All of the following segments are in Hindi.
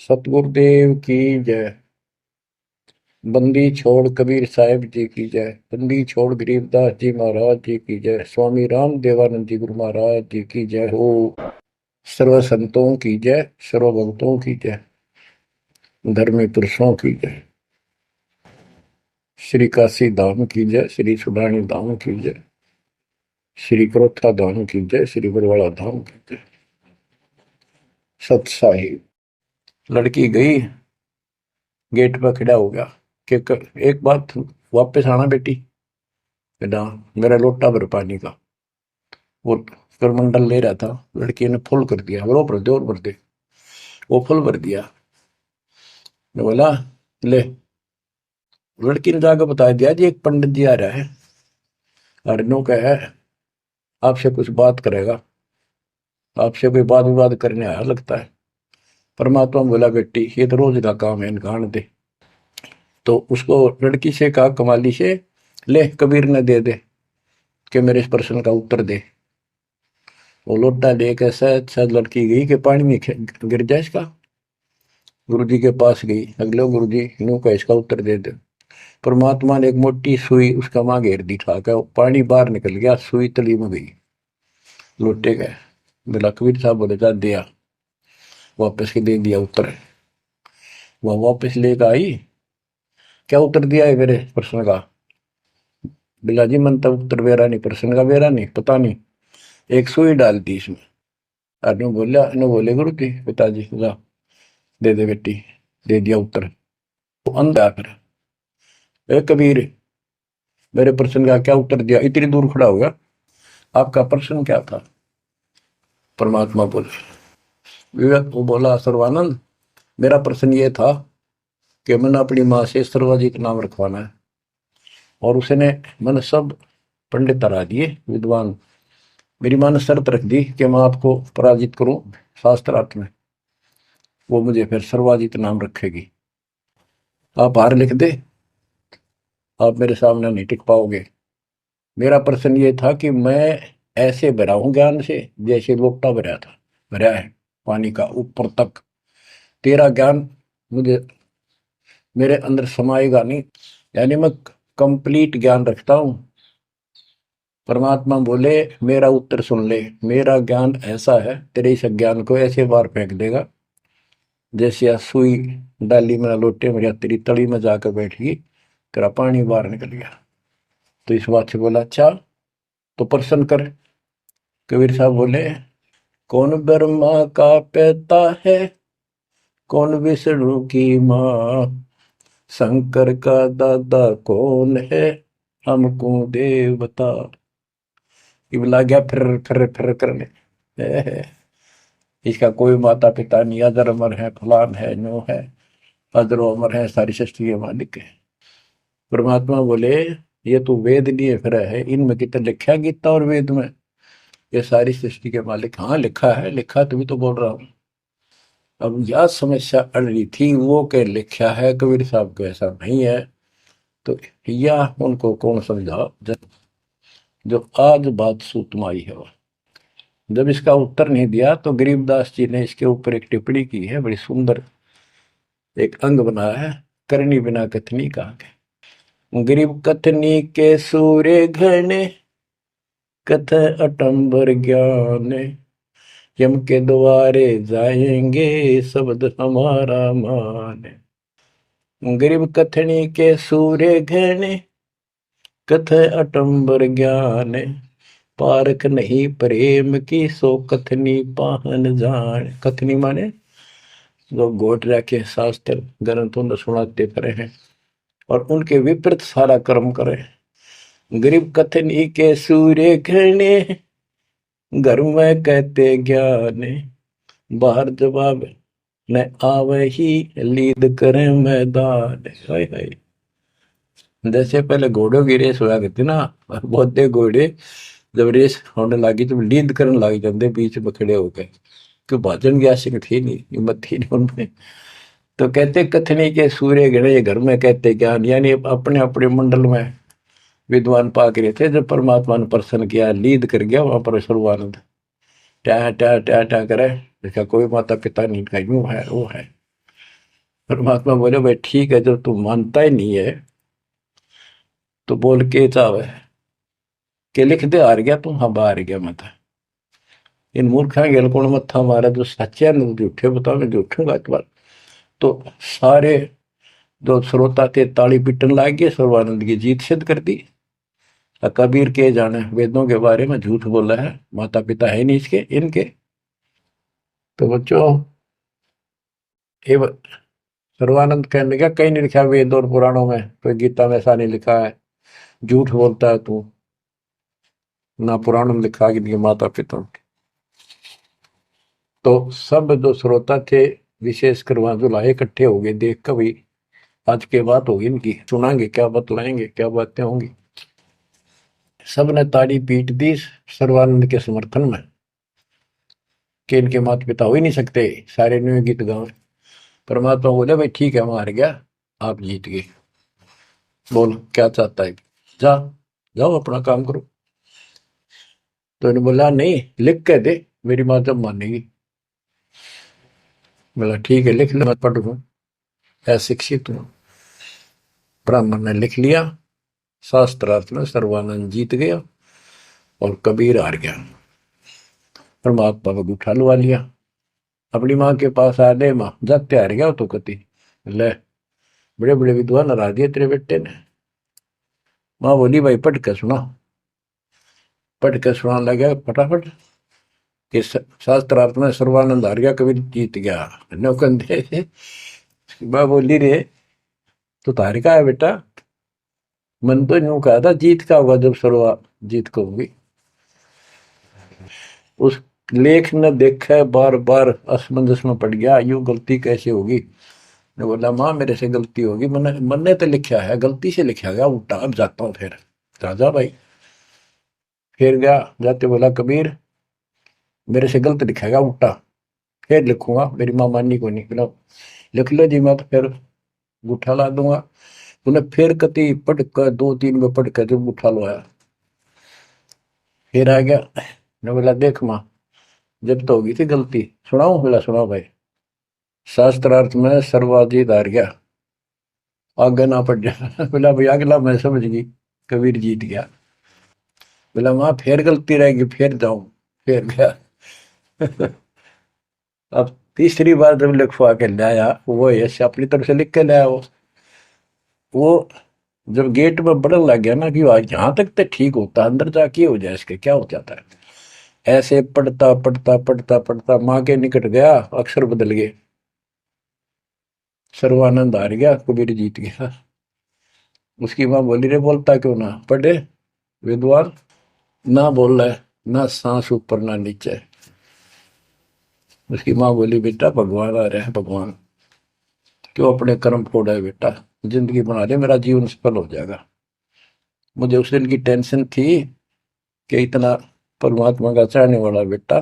सतगुरुदेव की जय। बंदी छोड़ कबीर साहिब जी की जय। बंदी छोड़ गरीबदास जी महाराज जी की जय। स्वामी राम देवानंद जी गुरु महाराज जी की जय हो। सर्व संतों की जय, सर्व भक्तों की जय, धर्मी पुरुषों की जय। श्री काशी धाम की जय, श्री सुडानी धाम की जय, श्री क्रोथा धाम की जय, श्री बरवाड़ा धाम की जय। सत साहिब। लड़की गई, गेट पर खड़ा हो गया कि एक बात, वापस आना बेटी। बेटा मेरा लोटा भर पानी का। वो करमंडल ले रहा था, लड़की ने फुल कर दिया, वो भर दे और भर दे। वो फुल भर दिया। मैं बोला ले। लड़की ने जाकर बता दिया जी एक पंडित जी आ रहा है और नो का है, आपसे कुछ बात करेगा, आपसे कोई बात विवाद करने आया लगता है। परमात्मा बोला बेटी ये तो रोज का काम है, इनका आने दे। तो उसको लड़की से कहा कमाली से, ले कबीर ने दे दे कि मेरे इस प्रश्न का उत्तर दे। वो लोटा लेकर शायद शायद लड़की गई कि पानी में गिर जाए इसका। गुरु जी के पास गई, अगले गुरु जी यूं का इसका उत्तर दे दे। परमात्मा ने एक मोटी सुई उसका मां घेर दी, ठा कर पानी बाहर निकल गया, सुई तली में गई। लोटे गए। बोला कबीर साहब बोले जा दिया, वापस के दे दिया उत्तर। वह वापस लेकर आई, क्या उत्तर दिया है मेरे प्रश्न का। बिला जी मन तब उत्तर बेरा नहीं, प्रश्न का बेरा नहीं, पता नहीं। एक सुई डाल दी इसमें। अनु बोला, अनु बोले गुरु जी पिताजी ला दे दे बेटी, दे दिया उत्तर। वो अंधा फिर, ए कबीर मेरे प्रश्न का क्या उत्तर दिया, इतनी दूर खड़ा हो गया, आपका प्रश्न क्या था। परमात्मा बोले, विवेक वो बोला सर्वानंद मेरा प्रश्न ये था कि मैंने अपनी माँ से सर्वाजी का नाम रखवाना है, और उसने मैंने सब पंडित हरा दिए विद्वान। मेरी माँ ने शर्त रख दी कि मैं आपको पराजित करूं शास्त्रार्थ में, वो मुझे फिर सर्वाजित नाम रखेगी। आप हार लिख दे, आप मेरे सामने नहीं टिक पाओगे। मेरा प्रश्न ये था कि मैं ऐसे भरा हूं ज्ञान से जैसे लोटा भरा था, भरा है पानी का ऊपर तक। तेरा ज्ञान मुझे मेरे अंदर समाएगा नहीं, यानी मैं कंप्लीट ज्ञान रखता हूं। परमात्मा बोले मेरा उत्तर सुन ले, मेरा ज्ञान ऐसा है तेरे इस ज्ञान को ऐसे बार फेंक देगा जैसे सुई डाली में लोटे मेरी तेरी तली में जाकर बैठ गई, तेरा पानी बाहर निकल गया। तो इस बात से बोला अच्छा तो प्रश्न कर। कबीर साहब बोले कौन ब्रह्मा का पिता है, कौन विष्णु की माँ, शंकर का दादा कौन है, हमको देव बता। ये लग गया फिर करने। इसका कोई माता पिता नहीं, अजर अमर है, फलान है, नो है, अजरो अमर है, सारी सृष्टि के मालिक है। परमात्मा बोले ये तो वेद लिए फिर है, इनमें कितना लिखा है गीता और वेद में ये सारी सृष्टि के मालिक। हाँ लिखा है, लिखा तभी तो बोल रहा हूँ। अब यह समस्या अड़ रही थी, वो क्या लिखा है कबीर साहब को ऐसा नहीं है, तो यह उनको कौन समझा जो आज बात सूतम आई है। जब इसका उत्तर नहीं दिया तो गरीबदास जी ने इसके ऊपर एक टिप्पणी की है, बड़ी सुंदर एक अंग बनाया है, करनी बिना कथनी कहा के। गरीब कथनी के सूर्य घने, कथ अटंबर ज्ञान, यम के द्वारे जाएंगे शब्द हमारा मान। गरीब कथनी के सूर्य घने, कथ अटंबर ज्ञान, पारख नहीं प्रेम की सो कथनी पाहन जान। कथनी माने जो गोट रखे शास्त्र ग्रंथों ने सुनाते परे हैं और उनके विपरीत सारा कर्म करे। गरीब कथनी के सूर्य घने, घर में कहते ज्ञान, बाहर जवाब न आवे ही लीद करे मैदान। हाय हाय। जैसे पहले घोड़ों की रेस हुआ करती ना, बहुत दे घोड़े जब रेस होने लगी तो लीड करने लग जाते बीच में खड़े होकर, क्यों भाजन की आशिक थी नहीं, हिम्मत थी नहीं उनमें। तो कहते कथनी के सूर्य गणे घर में कहते ज्ञान, यानी अपने अपने मंडल में विद्वान पाक रहे थे। जब परमात्मा ने प्रसन्न किया, लीद कर गया वहां पर सर्वानंद ट्या ट्या ट्या ट्या करे, इसका कोई माता पिता नहीं, का यूं है वो है। परमात्मा बोले भाई ठीक है, जब तू मानता ही नहीं है तो बोल के चावे के लिख दे, हार गया तू, हाँ हार गया मत। इन मूर्खा गेल कौन मत्था मारा, जो सच्चे ने झूठे बताओ, मैं झूठूंगा इस बार। तो सारे जो श्रोता थे ताली पीटन लाग गए, सर्वानंद की जीत सिद्ध कर दी। कबीर के जाने वेदों के बारे में झूठ बोला है, माता पिता है नहीं इसके इनके। तो बच्चों, ये सर्वानंद कहने लगा कहीं नहीं लिखा वेद और पुराणों में, कोई गीता में ऐसा नहीं लिखा है, झूठ बोलता है तू, ना पुराण में लिखा कि माता पिता। तो सब जो श्रोता थे, विशेषकर वहां जो लाए इकट्ठे हो गए, देख कर भाई आज के बात होगी इनकी, सुनाएंगे क्या बतलाएंगे, क्या बातें होंगी। सब ने ताड़ी पीट दी सर्वानंद के समर्थन में कि इनके माता पिता हो ही नहीं सकते, सारे न्यू गीत गावे। परमात्मा बोले भाई ठीक है, हम हार गया, आप जीत गए, बोल क्या चाहता है, जा जाओ अपना काम करो। तो इन्होंने बोला नहीं, लिख के दे, मेरी माँ जब मानेगी। बोला ठीक है, लिख ले, मैं पढ़ लूँ, अशिक्षित हूँ। ब्राह्मण ने लिख लिया, शास्त्रार्थ में सर्वानंद जीत गया और कबीर हार गया। परमात्मा को उठा लुआ लिया, अपनी माँ के पास आ दे, माँ जाते हार गया तो कति ले, बड़े बड़े विद्वान हरा दिए तेरे बेटे ने। माँ बोली भाई पढ़ के सुना, पढ़ के सुना लगा फटाफट कि शास्त्रार्थ में सर्वानंद हार गया, कबीर जीत गया। नौकंदे माँ बोली रे तो तार का है बेटा, मन तो यूं कहा था जीत का होगा जब सर्वा जीत को होगी। उस लेख ने देखा, बार बार असमंजस में पड़ गया, यूं गलती कैसे होगी। ने बोला माँ मेरे से गलती होगी, मैंने तो लिखा है, गलती से लिखा गया उल्टा, अब जाता हूँ फिर। राजा भाई फिर गया, जाते बोला कबीर मेरे से गलत लिखा गया उल्टा, फिर लिखूंगा, मेरी माँ माननी को नहीं। बोला लिख लो जी, मैं तो फिर गुठा ला दूंगा। उन्हें फिर कति पढ़ कर, दो तीन में पढ़ कर जब गुठा लो आया, फिर आ गया। ने बोला देख माँ, जब तो होगी थी गलती, सुनाऊ। बोला सुनाओ भाई। शास्त्रार्थ में सर्वाधिक हार गया, आगे ना पड़ जा। बोला भाई अगला मैं समझ गई, कबीर जीत गया। बोला माँ फिर गलती रहेगी, फिर जाऊं, फिर गया। अब तीसरी बार जब लिखवा के लाया, वो ऐसे अपनी तरफ से लिख के लाया, वो जब गेट में बढ़न लग गया ना कि यहाँ तक तो ठीक होता, अंदर जाके हो जाए इसके क्या हो जाता है। ऐसे पढ़ता पढ़ता पढ़ता पढ़ता माँ के निकट गया, अक्षर बदल गए, सर्वानंद हार गया, कबीर जीत गया। उसकी माँ बोली रे बोलता क्यों ना, पढ़े विद्वान, ना बोल रहा है, ना सांस ऊपर ना नीचे। उसकी माँ बोली बेटा भगवान आ रहा है, भगवान क्यों अपने कर्म फोड़ा है बेटा, जिंदगी बना दे, मेरा जीवन सफल हो जाएगा। मुझे उस दिन की टेंशन थी कि इतना परमात्मा का चाहने वाला बेटा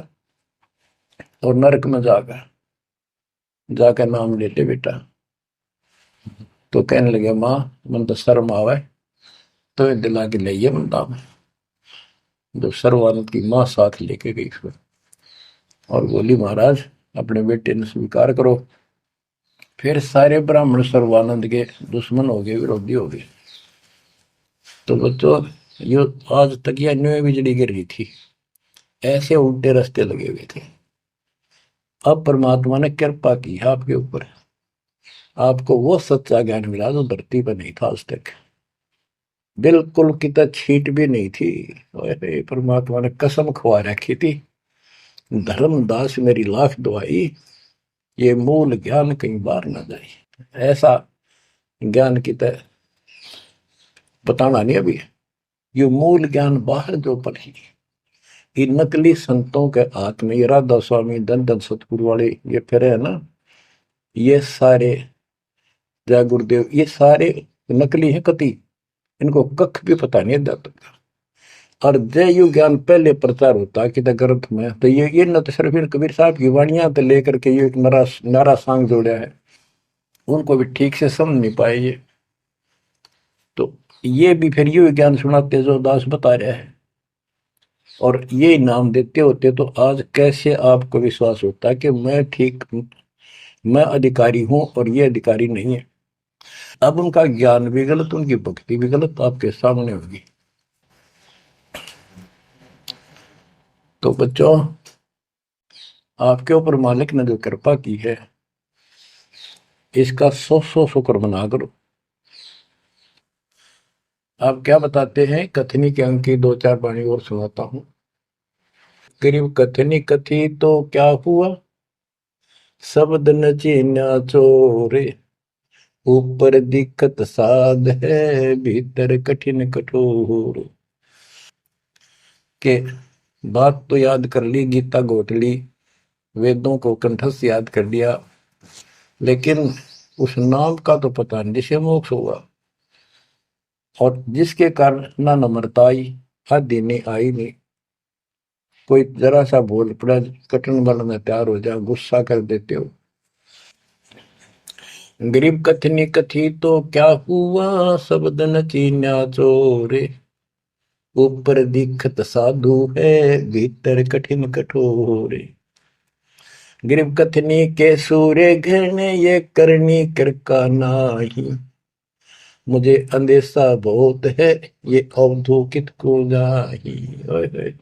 और नरक में जाकर नाम ले ले बेटा। तो कहने लगे माँ मन तो शर्म आवे, तो दिला के ले बंदा में। जब सर्वानंद की माँ साथ लेके गई फिर, और बोली महाराज अपने बेटे ने स्वीकार करो। फिर सारे ब्राह्मण सर्वानंद के दुश्मन हो गए, विरोधी हो गए। तो बच्चों, ये आज तक यह न्यू बिजली गिर रही थी, ऐसे उल्टे रास्ते लगे हुए थे। अब परमात्मा ने कृपा की आपके ऊपर, आपको वो सच्चा ज्ञान मिला जो धरती पर नहीं था आज तक, बिल्कुल कितना छीट भी नहीं थी। परमात्मा ने कसम खवा रखी थी, धर्मदास मेरी लाख दुआई, ये मूल ज्ञान कहीं बार ना जाए। ऐसा ज्ञान की तरह बताना नहीं अभी, ये मूल ज्ञान बाहर जो पढ़ी, ये नकली संतों के हाथ में, ये राधा स्वामी धन धन सतगुरु वाले ये फिर है ना, ये सारे जय गुरुदेव, ये सारे नकली हैं कति, इनको कख भी पता नहीं अध्यात्म का। और जय यु ज्ञान पहले प्रचार होता कि ग्रंथ में, तो ये न तो सिर्फ इन कबीर साहब की वाणियां तो लेकर के ये एक नारा सांग जोड़ा है, उनको भी ठीक से समझ नहीं पाए ये। तो ये भी फिर ये ज्ञान सुनाते जो दास बता रहा है, और ये नाम देते होते, तो आज कैसे आपको विश्वास होता है कि मैं ठीक मैं अधिकारी हूं और ये अधिकारी नहीं है। अब उनका ज्ञान भी गलत, उनकी भक्ति भी गलत आपके सामने होगी। तो बच्चों, आपके ऊपर मालिक ने जो कृपा की है, इसका सौ सौ शुक्र मना करो। आप क्या बताते हैं, कथनी के अंक की दो चार वाणी और सुनाता हूं। गरीब कथनी कथी तो क्या हुआ, शब्द न चीन्या चोरे, ऊपर दिक्कत साध है, भीतर कठिन कठोर। के बात तो याद कर ली, गीता घोट ली, वेदों को कंठस्थ याद कर लिया, लेकिन उस नाम का तो पता नहीं जिसे मोक्ष हुआ, और जिसके कारण ना नम्रता आई, आदि नहीं आई नहीं। कोई जरा सा बोल पड़ा, कटन वाला में तैयार हो जा, गुस्सा कर देते हो। गरीब कथनी कथी तो क्या हुआ, शब्द न चीन्या चोरे, ऊपर दिखत साधु है, भीतर कठिन कठोर। गरीब कथनी के सूर्य घृण, ये करनी कर का नाही, मुझे अंदेशा बहुत है, ये अवधूकित को जाही।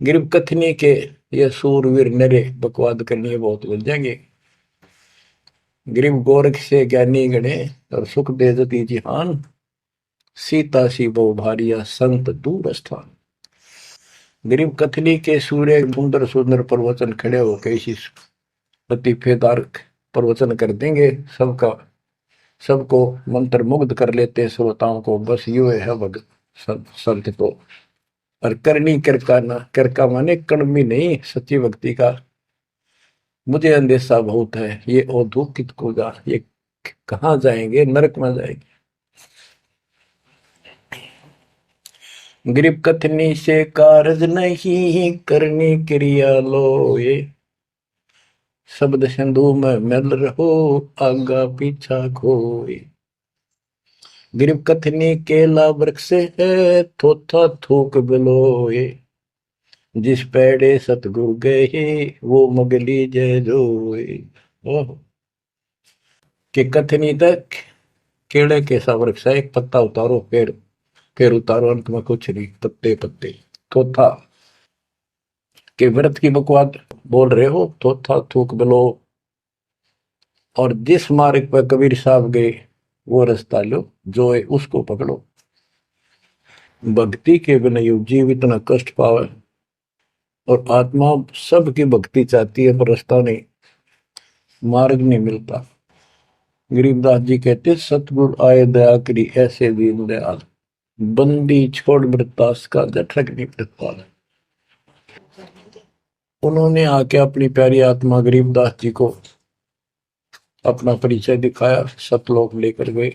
गिरब कथनी के ये सूरवीर नरे, बकवाद करनी है बहुत बन जाएंगे। गिरिब गोरख से ज्ञानी गणे, और सुख दे जती जिहान, सीता सी बहु भारिया, संत दूर स्थान। गिरिब कथनी के सूर्य सुंदर सुंदर प्रवचन खड़े होकर इसी लतीफेदार प्रवचन कर देंगे, सबका सबको मंत्र मुग्ध कर लेते श्रोताओं को। बस यू है भगत संत तो। और करनी करका ना, करका माने कड़मी नहीं, सच्ची भक्ति का मुझे अंदेशा बहुत है, ये औधुकित को जा, ये कहाँ जाएंगे, नरक में जाएंगे। गरीब कथनी से कारज नहीं, करनी क्रिया लो ये, शब्द सिंधु में मिल रहो, आगा पीछा खोए। गरीब कथनी केला वृक्ष है, थोथा थूक बिलोए, जिस पेड़े सतगुरु गए, वो मगली जय जोए। ओह, कि कथनी तक केले के सा वृक्ष है, एक पत्ता उतारो पेड़, फिर उतारो अंत में कुछ नहीं, पत्ते पत्ते। थोथा के व्रत की बकवाद बोल रहे हो, थोथा थूक बिलो, और जिस मार्ग पर कबीर साहब गए वो रास्ता लो, जो है उसको पकड़ो। भक्ति के बिना यू जीव इतना कष्ट पावे, और आत्मा सबकी भक्ति चाहती है पर रास्ता नहीं, मार्ग नहीं मिलता। गरीबदास जी कहते, सतगुरु आए दया करी, ऐसे दीन दयाल, बंदी छोड़ वृतास का, जठरक नहीं प्रतिपाल। उन्होंने आके अपनी प्यारी आत्मा गरीबदास जी को अपना परिचय दिखाया, सतलोक लेकर गए,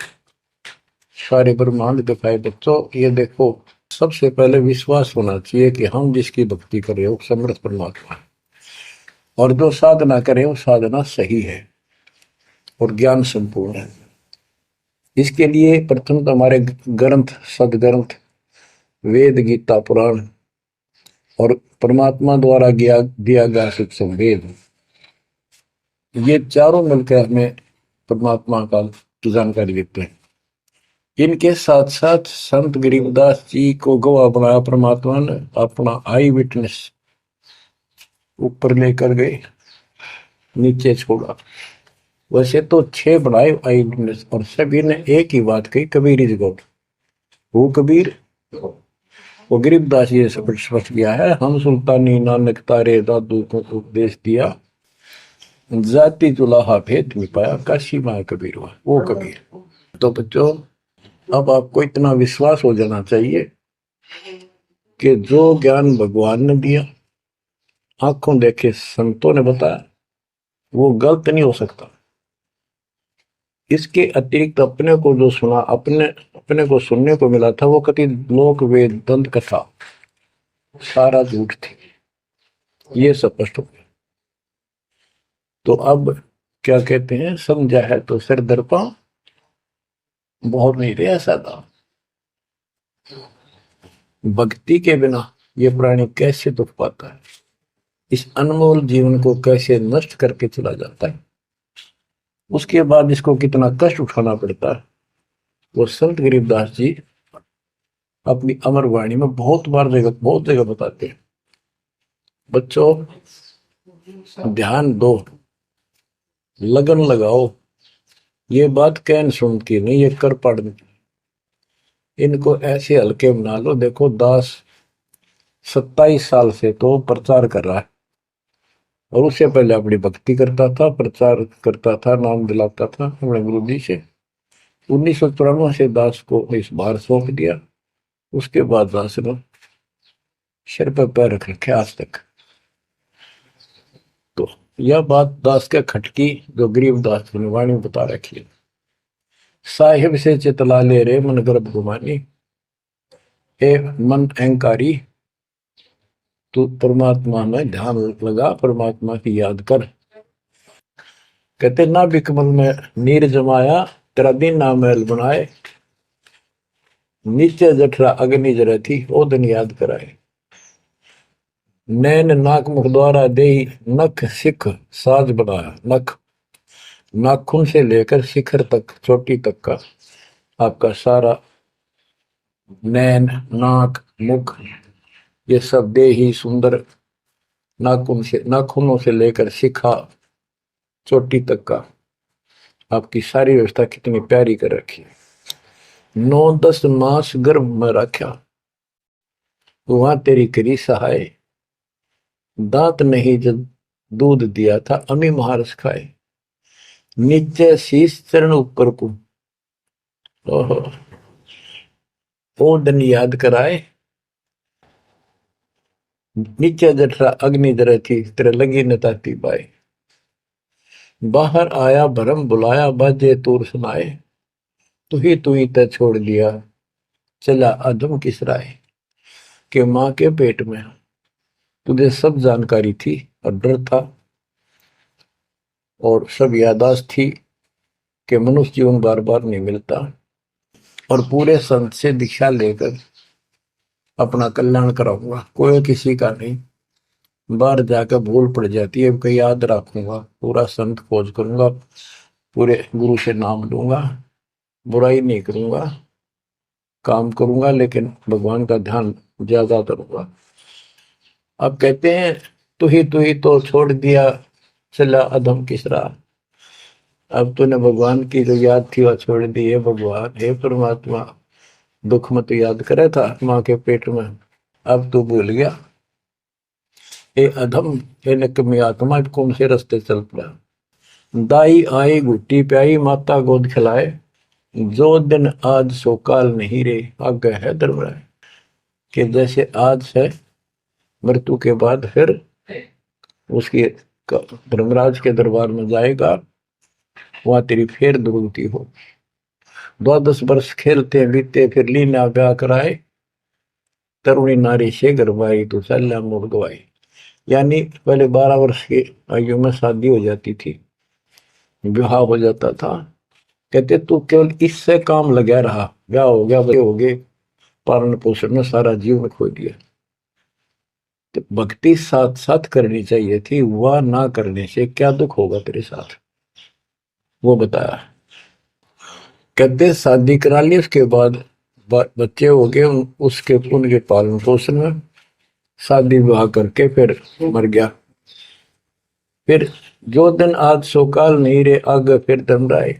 सारे ब्रह्मांड दिखाए। बच्चों ये देखो, सबसे पहले विश्वास होना चाहिए कि हम जिसकी भक्ति कर रहे हो समर्थ परमात्मा है, और जो साधना करें वो साधना सही है और ज्ञान संपूर्ण है। इसके लिए प्रथम तो हमारे ग्रंथ, सदग्रंथ, वेद, गीता, पुराण और परमात्मा द्वारा दिया गया शिक्षण वेद, ये चारों मिलकर हमें परमात्मा का जानकारी देते हैं। इनके साथ साथ संत गरीबदास जी को गवाह बनाया परमात्मा ने, अपना आई विटनेस ऊपर लेकर गए, नीचे छोड़ा। वैसे तो 6 बनाए आई विटनेस, और सभी ने एक ही बात कही, कबीर इज गॉड। वो कबीर, वो गरीबदास जी स्पष्ट किया है, हम सुल्तानी नानक तारे दादू को उपदेश दिया, जाति जुलाहा भेद नहीं पाया, काशी माँ कबीर हुआ, वो कबीर। तो बच्चों, अब आपको इतना विश्वास हो जाना चाहिए कि जो ज्ञान भगवान ने दिया, आंखों देखे संतों ने बताया, वो गलत नहीं हो सकता। इसके अतिरिक्त अपने को जो सुना, अपने अपने को सुनने को मिला था, वो कति लोक वेद दंत कथा सारा झूठ थी, ये स्पष्ट हो गया। तो अब क्या कहते हैं, समझा है तो सिर दर्पा, बहुत नहीं रहा सादा। भक्ति के बिना ये प्राणी कैसे दुख पाता है, इस अनमोल जीवन को कैसे नष्ट करके चला जाता है। उसके बाद इसको कितना कष्ट उठाना पड़ता है, वो संत गरीबदास जी अपनी अमर वाणी में बहुत जगह बताते हैं। बच्चों, ध्यान दो, लगन लगाओ, ये बात कहन सुन की नहीं, ये कर पढ़ने। इनको ऐसे हल्के बना लो। देखो दास 27 साल से तो प्रचार कर रहा है, और उससे पहले अपनी भक्ति करता था, प्रचार करता था, नाम दिलाता था अपने गुरु जी से। 1994 से दास को इस बार सौंप दिया। उसके बाद दास ने सिर पर पैर रख रखे आज तक। तो यह बात दास के खटकी जो गरीब दास की वाणी बता रखी है। साहिब से चितला ले रे मन गर्भ गुमानी, ए मन अहंकारी, तू परमात्मा में ध्यान लगा, परमात्मा की याद कर। कहते ना बिकमल में नीर जमाया, तेरा दिन ना महल बनाए, नीचे जठरा अग्नि जरे थी, ओ दिन याद कराए। नैन नाक मुख द्वारा दे, नख सिख साज बनाया। नख, नाखून से लेकर शिखर तक, चोटी तक का आपका सारा नैन, नाक, मुख, ये सब दे ही सुंदर, नाखूनों से लेकर शिखा चोटी तक का आपकी सारी व्यवस्था कितनी प्यारी कर रखी है। 9-10 मास गर्भ में रखा, वहां तेरी करी सहाय, दांत नहीं जब दूध दिया था, अमी महारस खाए। नीचे शीश चरण ऊपर को, ओहो, ओ दिन याद कराए। नीचे जठरा अग्नि जरे थी, तेरे लगी न ताती बाई। बाहर आया भरम बुलाया, बाजे तूर सुनाए, तू ही तय छोड़ दिया, चला अधम किस राय। के माँ के पेट में तुझे सब जानकारी थी, और डर था, और सब यादाश्त थी कि मनुष्य जीवन बार बार नहीं मिलता, और पूरे संत से दीक्षा लेकर अपना कल्याण कराऊंगा, कोई किसी का नहीं। बाहर जाकर भूल पड़ जाती है, कहीं याद रखूंगा, पूरा संत खोज करूंगा, पूरे गुरु से नाम लूंगा, बुराई नहीं करूंगा, काम करूंगा, लेकिन भगवान का ध्यान ज्यादा करूंगा। अब कहते हैं तू ही तो छोड़ दिया, चला अधम किस राह। अब तूने भगवान की जो याद थी वह छोड़ दी है। भगवान, हे परमात्मा, दुख मत याद करे था माँ के पेट में, अब तू भूल गया। ए अधम, हे निकम्मी आत्मा, कौन से रास्ते चल पड़ा। दाई आई घुट्टी प्याई, माता गोद खिलाए, जो दिन आज सो काल नहीं रे, आगे है दरबार। कि जैसे आज है, मृत्यु के बाद फिर उसकी धर्मराज के दरबार में जाएगा, वहां तेरी फिर दुर्गति हो। 12 वर्ष खेलते बीते, फिर लीना ब्याह कराए, तरुणी नारी से गरबाई, तो सल्ला मोड़ गवाई। यानी पहले 12 वर्ष की आयु में शादी हो जाती थी, विवाह हो जाता था। कहते तू केवल इससे काम लगा रहा, ब्याह हो गया, बच्चे हो गए, पालन पोषण में सारा जीवन खो दिया। तो भक्ति साथ साथ करनी चाहिए थी, वह ना करने से क्या दुख होगा तेरे साथ, वो बताया। कहते शादी करा ली, उसके बाद बच्चे हो गए, उसके उनके पालन पोषण में शादी विवाह करके फिर मर गया। फिर जो दिन आज सोकाल नहीं रे, आगे फिर धर्मराय।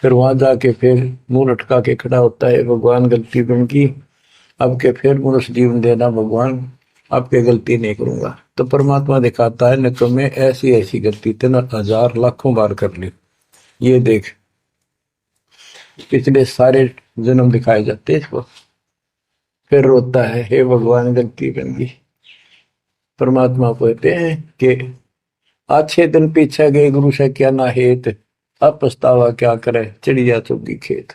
फिर वहां जाके फिर मुंह लटका के खड़ा होता है, भगवान गलती उनकी, अब के फिर मनुष्य जीवन देना भगवान, आपके गलती नहीं करूंगा। तो परमात्मा दिखाता है न तुम्हें ऐसी ऐसी गलती तेना 1000 लाखों बार कर ली, ये देख। पिछले सारे जन्म दिखाए जाते इसको। फिर रोता है, हे भगवान गलती बन गई। परमात्मा कहते हैं कि अच्छे दिन पीछे गए गुरु से क्या ना हेत, अब पछतावा क्या करे, चिड़िया चुगी खेत।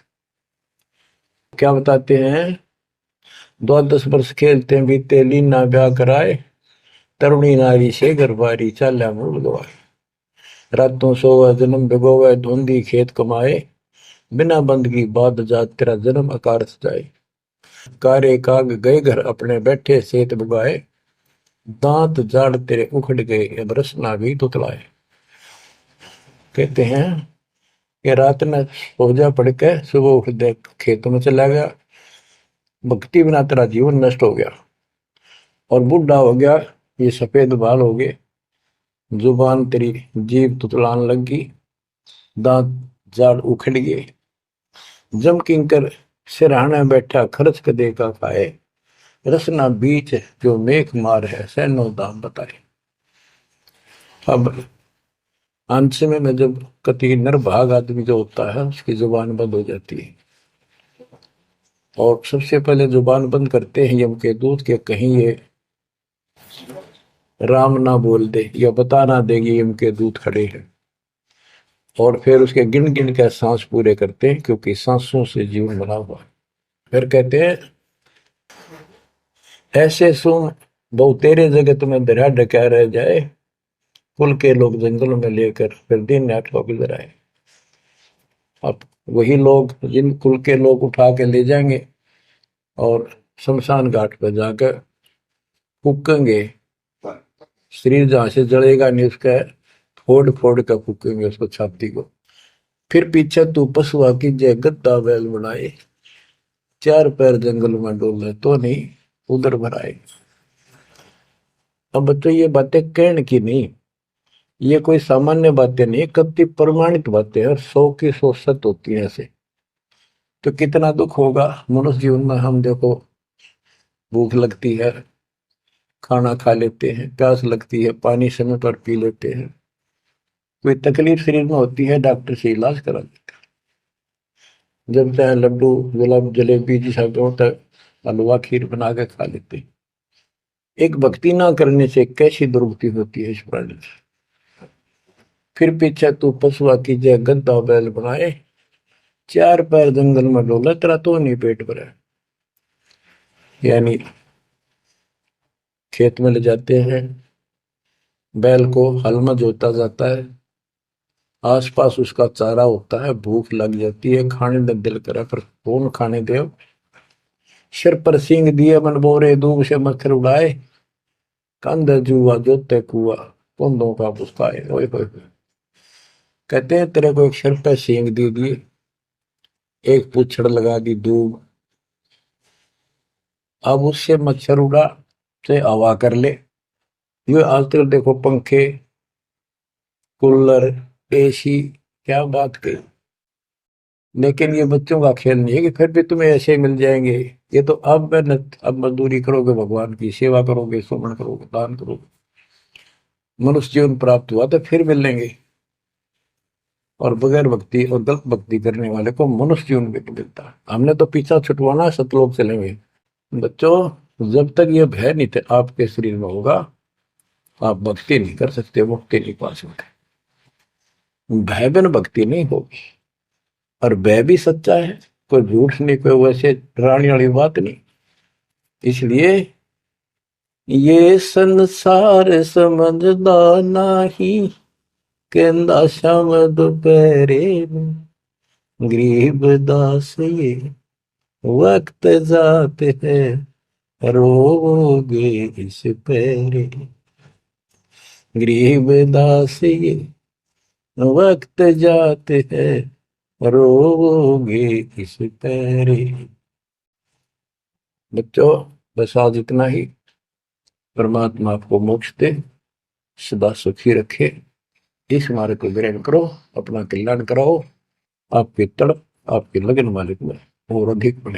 क्या बताते हैं, 12 वर्ष खेलते बीते, लीना ब्याह कराए, तरुणी नारी से गरबारी, चाल्या मूल गवाए। रातों सोवा जन्म भिगोवे, धुंधी खेत कमाए, बिना बंदगी बाद जात, तेरा जन्म आकार सजाए। कारे काग गए घर अपने, बैठे सेत बुगाए, दांत जाड़ तेरे उखड़ गए, अब रसना भी तुतलाए। कहते हैं कि रात में सो जा पड़ के सुबह उठ दे खेतों में चला गया, भक्ति बिना तेरा जीवन नष्ट हो गया और बूढ़ा हो गया, ये सफेद बाल हो गए, जुबान तेरी जीभ तुतलान लगी, दांत जाड़ उखड़ गए, जम किंकर सिरहाने बैठा खर्च कदे का खाए, रसना बीच जो मेघ मार है सैनो दाम बताए। अब अंत में जब कति निर्भाग आदमी जो होता है उसकी जुबान बंद हो जाती है, और सबसे पहले जुबान बंद करते हैं यम के दूत के कहीं ये राम ना बोल दे या बता ना देगी यम के दूत खड़े हैं, और फिर उसके गिन गिन के सांस पूरे करते हैं क्योंकि सांसों से जीवन बना हुआ है। फिर कहते हैं ऐसे सुन बहु तेरे जगत में दरिया ढका रह जाए, कुल के लोग जंगलों में लेकर फिर दिन रात को गुजर आए। अब वही लोग जिन कुल के लोग उठा के ले जाएंगे और शमशान घाट पर जाकर फूकेंगे, शरीर जहां से जलेगा नहीं उसका फोड़ फोड़ कर फूकेंगे उसको छाती को। फिर पीछे तू पशुआ की जय गद्दा बैल बनाए, चार पैर जंगल में डोले तो नहीं उधर भराए। अब बच्चों ये बातें कहने की नहीं, ये कोई सामान्य बातें नहीं, कति प्रमाणित बातें हैं और 100 की 100 सत्य होती है ऐसे। तो कितना दुख होगा मनुष्य जीवन में, हम देखो भूख लगती है खाना खा लेते हैं, प्यास लगती है पानी समय पर पी लेते हैं, कोई तकलीफ शरीर में होती है डॉक्टर से इलाज करा लेते हैं, जब चाहे लड्डू गुलाब जलेबी जी सब होता है हलवा खीर बना के खा लेते हैं। एक भक्ति ना करने से कैसी दुर्गति होती है इस प्राणी से। फिर पीछे तू पशुआ की जय गद्दा बैल बनाए, चार पैर जंगल में डोला तेरा तो नहीं पेट भरा। यानी खेत में ले जाते हैं, बैल को हल में जोता जाता है, आसपास उसका चारा होता है, भूख लग जाती है, खाने का दिल करे पर कौन खाने दे। सिर पर सींग दिए मन बोरे दूब से मच्छर उड़ाए, कंध जुआ जोते कुआ कुंदों का पुस्ताए। ओए होए, कहते हैं तेरे को एक सिर पर सींग दी दिए, एक पूछड़ लगा दी दूब, अब उससे मच्छर उड़ा से हवा कर ले। ये आजकल देखो पंखे कूलर एसी क्या बात कही, लेकिन ये बच्चों का खेल नहीं है कि फिर भी तुम्हें ऐसे मिल जाएंगे। ये तो अब मेहनत, अब मजदूरी करोगे, भगवान की सेवा करोगे, सुमन करोगे, दान करोगे, मनुष्य जीवन प्राप्त हुआ तो फिर मिलेंगे। और बगैर भक्ति और गलत भक्ति करने वाले को मनुष्य जीवन भी नहीं मिलता। हमने तो पीछा छुटवाना, सतलोक चलेंगे। बच्चों जब तक ये भय नहीं थे आपके शरीर में होगा, आप भक्ति नहीं कर सकते, मुक्ति नहीं पा सकते। भय बिन भक्ति नहीं होगी, और भय भी सच्चा है, कोई झूठ नहीं, कोई वैसे डराने वाली बात नहीं। इसलिए ये संसार समझदा नहीं, कहंदा शाम दोपहरे गरीब दास ये वक्त जाते है रोगे इस पैरे, गरीब दास ये वक्त जाते हैं रोगे इस पैरे। बच्चों बस आज इतना ही। परमात्मा आपको मोक्ष दे, सदा सुखी रखे, इस मार्ग को ग्रहण करो, अपना कल्याण कराओ, आपकी तड़प आपके लगन मालिक में और अधिक बने।